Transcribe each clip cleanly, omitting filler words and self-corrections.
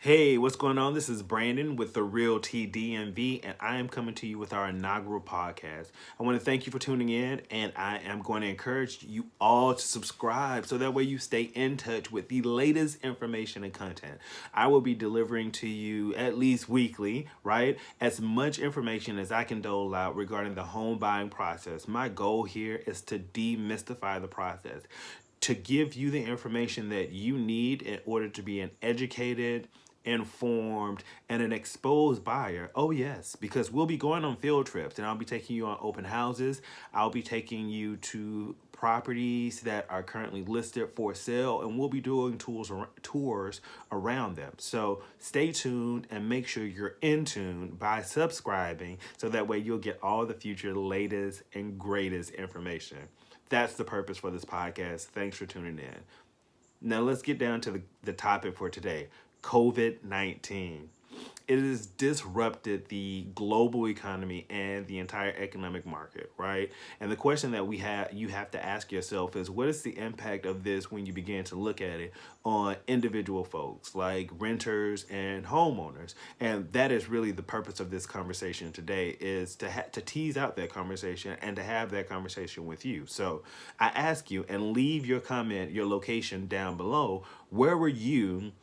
Hey, what's going on? This is Brandon with the Real TDMV, and I am coming to you with our inaugural podcast. I want to thank you for tuning in, and I am going to encourage you all to subscribe so that way you stay in touch with the latest information and content. I will be delivering to you at least weekly, right? As much information as I can dole out regarding the home buying process. My goal here is to demystify the process, to give you the information that you need in order to be an educated, informed, and an exposed buyer. Oh, yes, because we'll be going on field trips and I'll be taking you on open houses. I'll be taking you to properties that are currently listed for sale, and we'll be doing tours around them. So stay tuned and make sure you're in tune by subscribing so that way you'll get all the future latest and greatest information. That's the purpose for this podcast. Thanks for tuning in. Now let's get down to the topic for today, COVID-19. It has disrupted the global economy and the entire economic market, right? And the question that you have to ask yourself is, what is the impact of this when you begin to look at it on individual folks like renters and homeowners? And that is really the purpose of this conversation today, is to tease out that conversation and to have that conversation with you. So I ask you, and leave your comment, your location down below. Where were you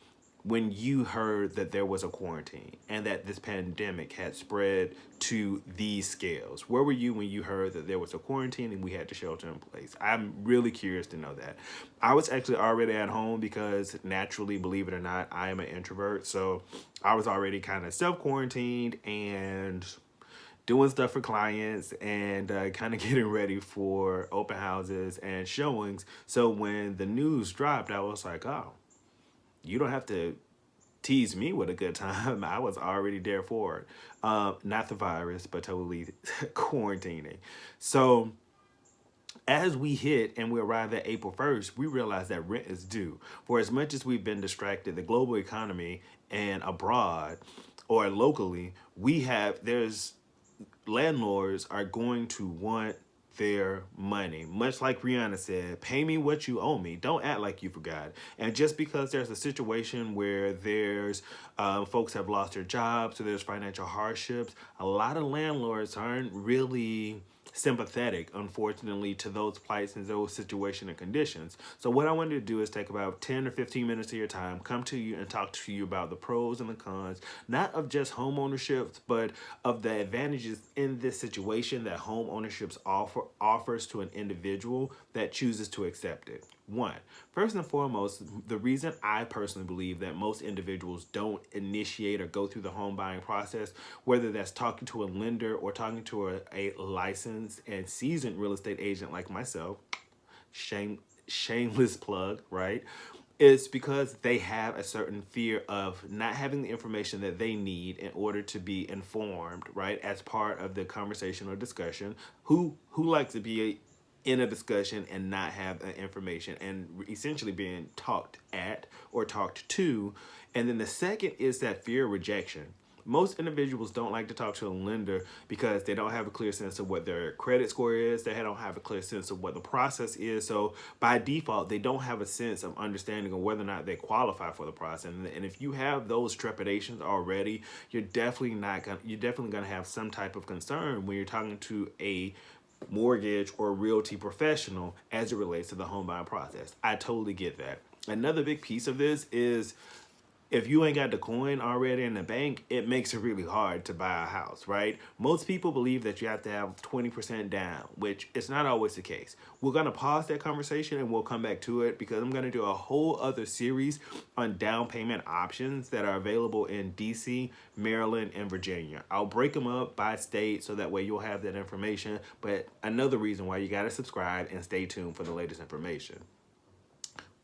when you heard that there was a quarantine and that this pandemic had spread to these scales? Where were you when you heard that there was a quarantine and we had to shelter in place? I'm really curious to know that. I was actually already at home because naturally, believe it or not, I am an introvert. So I was already kind of self-quarantined and doing stuff for clients and kind of getting ready for open houses and showings. So when the news dropped, I was like, oh, you don't have to tease me with a good time. I was already there for it. Not the virus, but totally quarantining. So as we hit and we arrived at April 1st, we realized that rent is due. For as much as we've been distracted, the global economy and abroad or locally, there's landlords are going to want their money. Much like Rihanna said, pay me what you owe me. Don't act like you forgot. And just because there's a situation where there's folks have lost their jobs, so there's financial hardships, a lot of landlords aren't really sympathetic, unfortunately, to those plights and those situation and conditions. So what I wanted to do is take about 10 or 15 minutes of your time, come to you and talk to you about the pros and the cons, not of just home ownership, but of the advantages in this situation that home ownership offers to an individual that chooses to accept it. One, first and foremost, the reason I personally believe that most individuals don't initiate or go through the home buying process, whether that's talking to a lender or talking to a licensed and seasoned real estate agent like myself, shameless plug, right? It's because they have a certain fear of not having the information that they need in order to be informed, right? As part of the conversation or discussion, who likes to be in a discussion and not have that information and essentially being talked at or talked to. And then the second is that fear of rejection. Most individuals don't like to talk to a lender because they don't have a clear sense of what their credit score is. They don't have a clear sense of what the process is. So by default, they don't have a sense of understanding of whether or not they qualify for the process. And if you have those trepidations already, you're definitely gonna have some type of concern when you're talking to a mortgage or realty professional as it relates to the home buying process. I totally get that. Another big piece of this is, if you ain't got the coin already in the bank, it makes it really hard to buy a house, right? Most people believe that you have to have 20% down, which is not always the case. We're going to pause that conversation and we'll come back to it because I'm going to do a whole other series on down payment options that are available in DC, Maryland, and Virginia. I'll break them up by state so that way you'll have that information. But another reason why you got to subscribe and stay tuned for the latest information.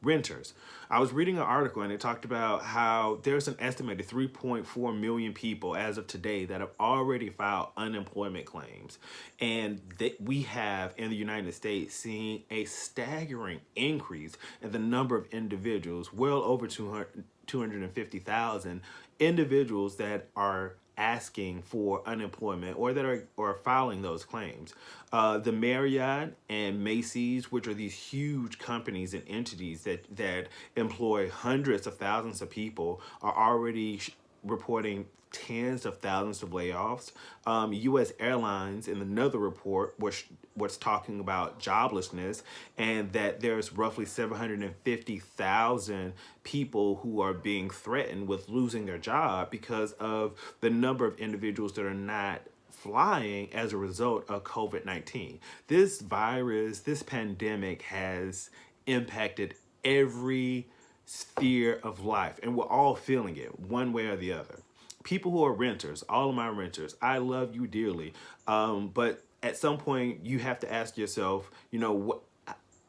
Renters. I was reading an article and it talked about how there's an estimated 3.4 million people as of today that have already filed unemployment claims. And that we have in the United States seen a staggering increase in the number of individuals, well over 250,000 individuals that are asking for unemployment or that are filing those claims. The Marriott and Macy's, which are these huge companies and entities that employ hundreds of thousands of people, are already reporting tens of thousands of layoffs. U.S. Airlines, in another report, was talking about joblessness and that there's roughly 750,000 people who are being threatened with losing their job because of the number of individuals that are not flying as a result of COVID-19. This virus, this pandemic has impacted every sphere of life, and we're all feeling it one way or the other. People who are renters, all of my renters, I love you dearly, but at some point you have to ask yourself,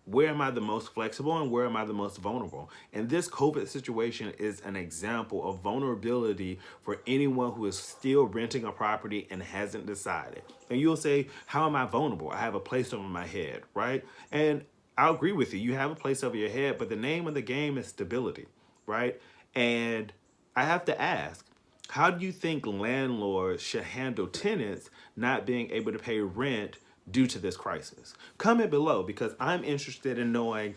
where am I the most flexible and where am I the most vulnerable? And this COVID situation is an example of vulnerability for anyone who is still renting a property and hasn't decided. And you'll say, how am I vulnerable? I have a place over my head, right? And I'll agree with you. You have a place over your head, but the name of the game is stability, right? And I have to ask, how do you think landlords should handle tenants not being able to pay rent due to this crisis? Comment below because I'm interested in knowing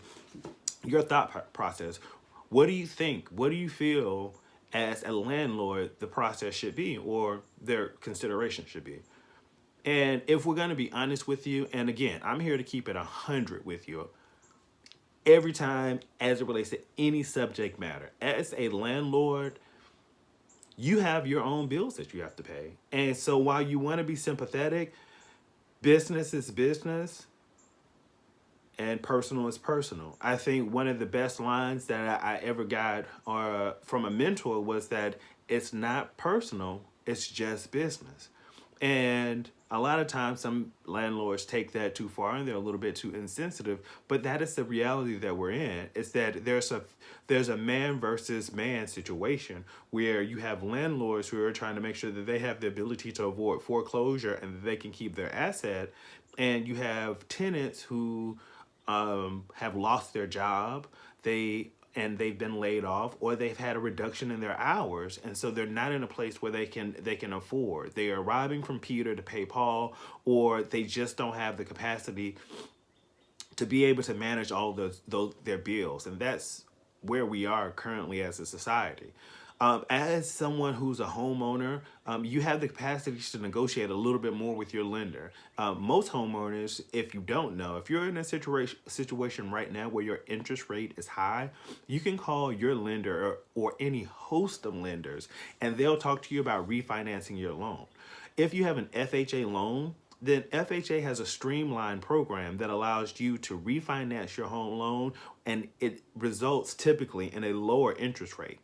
your thought process. What do you think? What do you feel as a landlord the process should be or their consideration should be? And if we're going to be honest with you, and again, I'm here to keep it 100 with you every time as it relates to any subject matter. As a landlord, you have your own bills that you have to pay. And so while you want to be sympathetic, business is business and personal is personal. I think one of the best lines that I ever got from a mentor was that it's not personal, it's just business. And a lot of times some landlords take that too far and they're a little bit too insensitive, but that is the reality that we're in. It's that there's a man versus man situation where you have landlords who are trying to make sure that they have the ability to avoid foreclosure and that they can keep their asset, and you have tenants who have lost their job. They've been laid off or they've had a reduction in their hours, and so they're not in a place where they can afford. They are robbing from Peter to pay Paul, or they just don't have the capacity to be able to manage all their bills, and that's where we are currently as a society. As someone who's a homeowner, you have the capacity to negotiate a little bit more with your lender. Most homeowners, if you don't know, if you're in a situation right now where your interest rate is high, you can call your lender or any host of lenders, and they'll talk to you about refinancing your loan. If you have an FHA loan, then FHA has a streamlined program that allows you to refinance your home loan, and it results typically in a lower interest rate.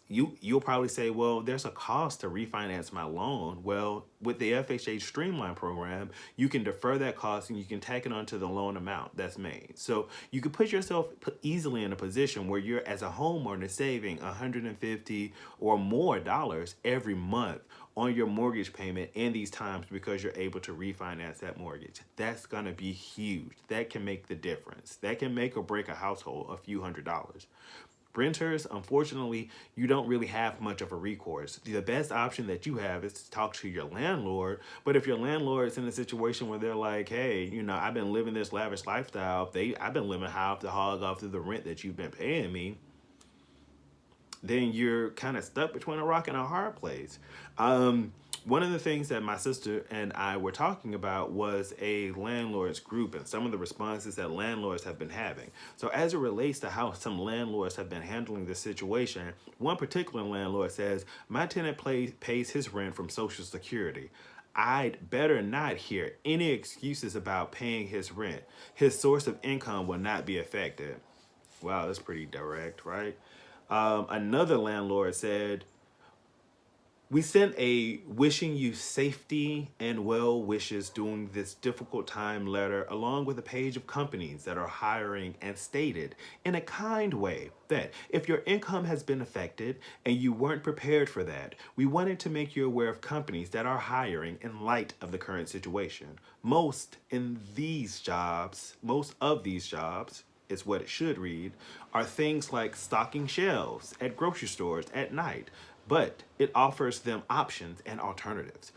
You'll probably say, well, there's a cost to refinance my loan. Well, with the FHA streamlined program, you can defer that cost and you can tack it onto the loan amount that's made. So you can put yourself easily in a position where you're, as a homeowner, saving $150 or more every month on your mortgage payment in these times because you're able to refinance that mortgage. That's going to be huge. That can make the difference. That can make or break a household a few $100s. Renters, unfortunately, you don't really have much of a recourse. The best option that you have is to talk to your landlord. But if your landlord is in a situation where they're like, hey, I've been living this lavish lifestyle, I've been living high off the hog off of the rent that you've been paying me, then you're kind of stuck between a rock and a hard place. One of the things that my sister and I were talking about was a landlords group and some of the responses that landlords have been having. So as it relates to how some landlords have been handling this situation, one particular landlord says, my tenant pays his rent from Social Security. I'd better not hear any excuses about paying his rent. His source of income will not be affected. Wow, that's pretty direct, right? Another landlord said, we sent a wishing you safety and well wishes during this difficult time letter, along with a page of companies that are hiring, and stated in a kind way that if your income has been affected and you weren't prepared for that, we wanted to make you aware of companies that are hiring in light of the current situation. Most of these jobs is what it should read, are things like stocking shelves at grocery stores at night, but it offers them options and alternatives.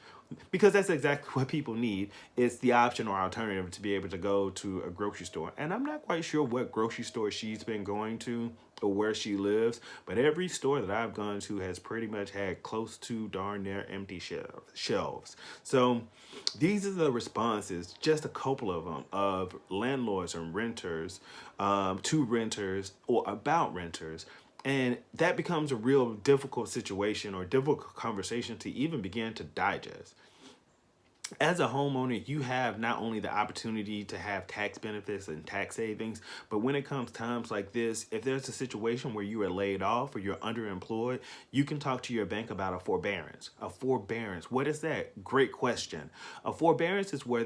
Because that's exactly what people need, is the option or alternative to be able to go to a grocery store. And I'm not quite sure what grocery store she's been going to or where she lives, but every store that I've gone to has pretty much had close to darn near empty shelves. So these are the responses, just a couple of them, of landlords and renters, to renters or about renters. And that becomes a real difficult situation or difficult conversation to even begin to digest. As a homeowner, you have not only the opportunity to have tax benefits and tax savings, but when it comes times like this, if there's a situation where you are laid off or you're underemployed, you can talk to your bank about a forbearance. A forbearance, what is that? Great question. A forbearance is where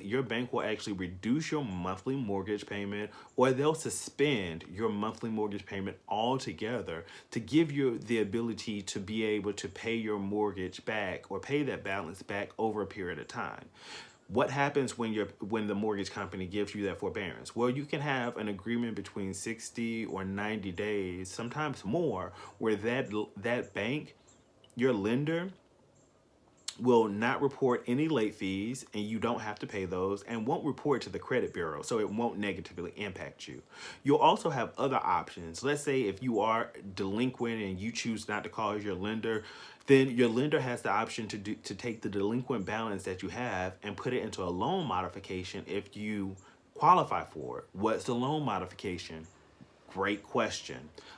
your bank will actually reduce your monthly mortgage payment, or they'll suspend your monthly mortgage payment altogether to give you the ability to be able to pay your mortgage back or pay that balance back over a period of time. What happens when the mortgage company gives you that forbearance? Well, you can have an agreement between 60 or 90 days, sometimes more, where that bank, your lender, will not report any late fees, and you don't have to pay those, and won't report to the credit bureau, so it won't negatively impact you. You'll also have other options. Let's say if you are delinquent and you choose not to call your lender, then your lender has the option to take the delinquent balance that you have and put it into a loan modification if you qualify for it. What's the loan modification? Great question.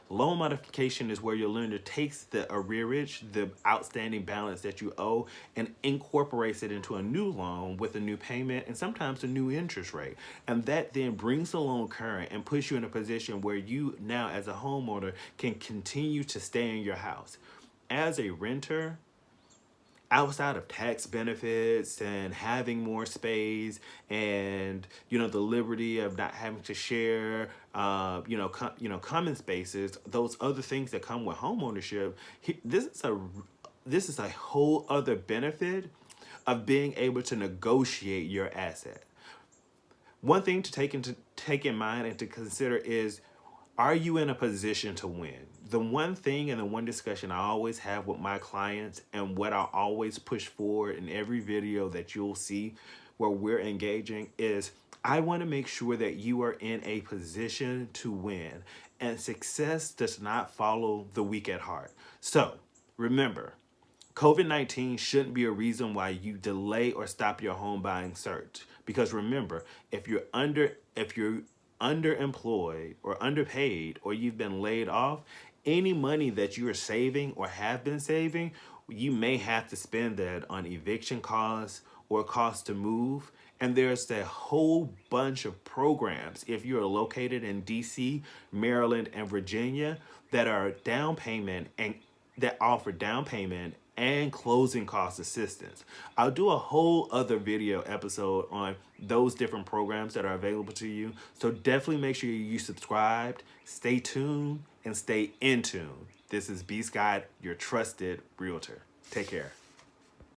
Loan modification is where your lender takes the arrearage, the outstanding balance that you owe, and incorporates it into a new loan with a new payment and sometimes a new interest rate. And that then brings the loan current and puts you in a position where you now, as a homeowner, can continue to stay in your house. As a renter, outside of tax benefits and having more space and the liberty of not having to share common spaces, those other things that come with home ownership, this is a whole other benefit of being able to negotiate your asset. One thing to take in mind and to consider is, are you in a position to win? The one thing and the one discussion I always have with my clients, and what I always push forward in every video that you'll see where we're engaging, is I want to make sure that you are in a position to win. And success does not follow the weak at heart. So remember, COVID-19 shouldn't be a reason why you delay or stop your home buying search. Because remember, if you're underemployed or underpaid, or you've been laid off, any money that you are saving or have been saving, you may have to spend that on eviction costs or costs to move. And there's a whole bunch of programs, if you're located in DC, Maryland, and Virginia, that are down payment and that offer down payment and closing cost assistance. I'll do a whole other video episode on those different programs that are available to you. So definitely make sure you subscribed, stay tuned, and stay in tune. This is B. Scott, your trusted realtor. Take care.